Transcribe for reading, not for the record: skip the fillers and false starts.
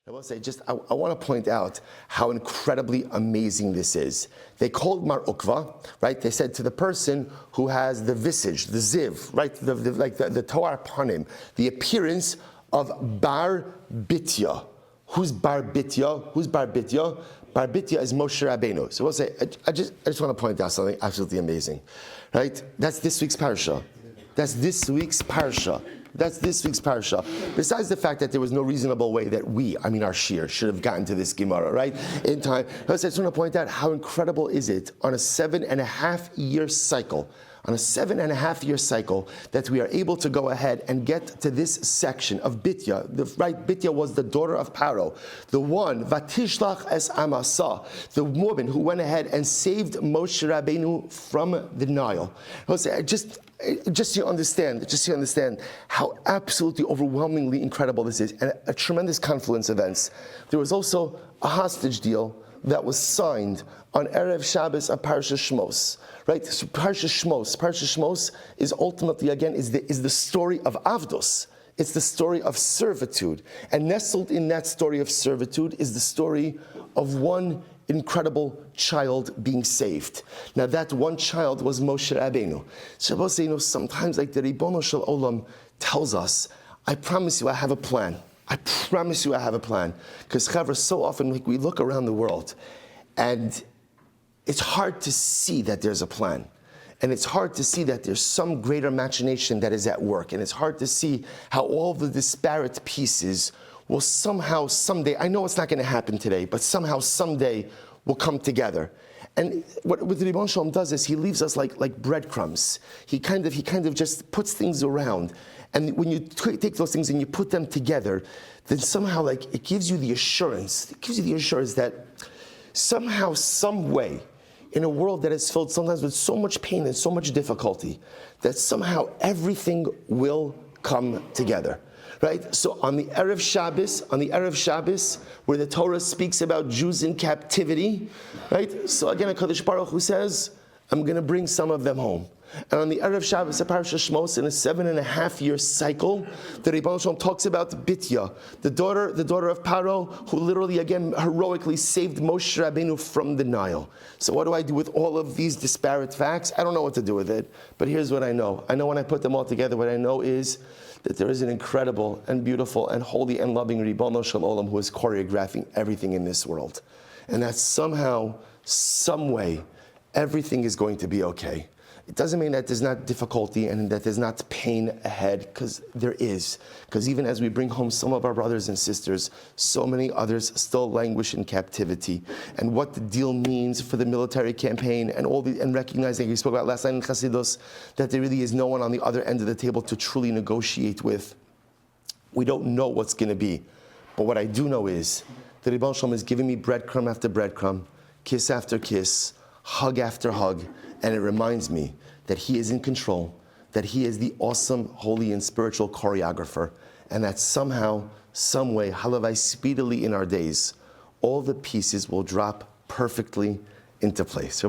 I will say, I want to point out how incredibly amazing this is. They called Mar Ukva, right? They said to the person who has the visage, the ziv, right? The Toar Panim, the appearance of Bar Bitya. Who's Bar Bitya? Who's Bar Bitya? Bar Bitya is Moshe Rabbeinu. So we'll say, I just want to point out something absolutely amazing, right? That's this week's parsha. That's this week's parsha. Besides the fact that there was no reasonable way that our shir, should have gotten to this Gemara, right? In time. I just want to point out how incredible is it on a 7.5-year cycle, that we are able to go ahead and get to this section of Bitya. Bitya was the daughter of Paro, the one, Vatishlach es Amasa, the woman who went ahead and saved Moshe Rabbeinu from the Nile. Just so you understand how absolutely overwhelmingly incredible this is, and a tremendous confluence of events. There was also a hostage deal that was signed on Erev Shabbos of Parsha Shmos, right? So Parsha Shmos is ultimately, again, is the story of Avdos. It's the story of servitude. And nestled in that story of servitude is the story of one incredible child being saved. Now that one child was Moshe Rabbeinu. So sometimes like the Ribono Shel Olam tells us, I promise you I have a plan. Because so often we look around the world and it's hard to see that there's a plan. And it's hard to see that there's some greater machination that is at work. And it's hard to see how all the disparate pieces will somehow, someday, I know it's not going to happen today, but somehow, someday, will come together. And what the Ribono Shel Olam does is he leaves us like breadcrumbs. He kind of just puts things around. And when you take those things and you put them together, then somehow it gives you the assurance. It gives you the assurance that somehow, some way, in a world that is filled sometimes with so much pain and so much difficulty, that somehow everything will come together. Right? So on the Erev Shabbos, where the Torah speaks about Jews in captivity, right? So again, HaKadosh Baruch Hu says, I'm going to bring some of them home. And on the Erev Shabbos of Parsha Shmos, in a 7.5-year cycle, the Ribono Shel Olam talks about Bitya, the daughter of Paro, who literally, again, heroically saved Moshe Rabbeinu from the Nile. So what do I do with all of these disparate facts? I don't know what to do with it, but here's what I know. I know when I put them all together, what I know is that there is an incredible and beautiful and holy and loving Ribono Shel Olam who is choreographing everything in this world. And that somehow, some way, everything is going to be okay. It doesn't mean that there's not difficulty and that there's not pain ahead, because there is. Because even as we bring home some of our brothers and sisters, so many others still languish in captivity. And what the deal means for the military campaign and recognizing, we spoke about last night in Chasidus, that there really is no one on the other end of the table to truly negotiate with. We don't know what's going to be. But what I do know is that Ribono Shel Olam is giving me breadcrumb after breadcrumb, kiss after kiss, hug after hug, and it reminds me that He is in control, that He is the awesome, holy, and spiritual choreographer, and that somehow, some way, halavai speedily in our days, all the pieces will drop perfectly into place.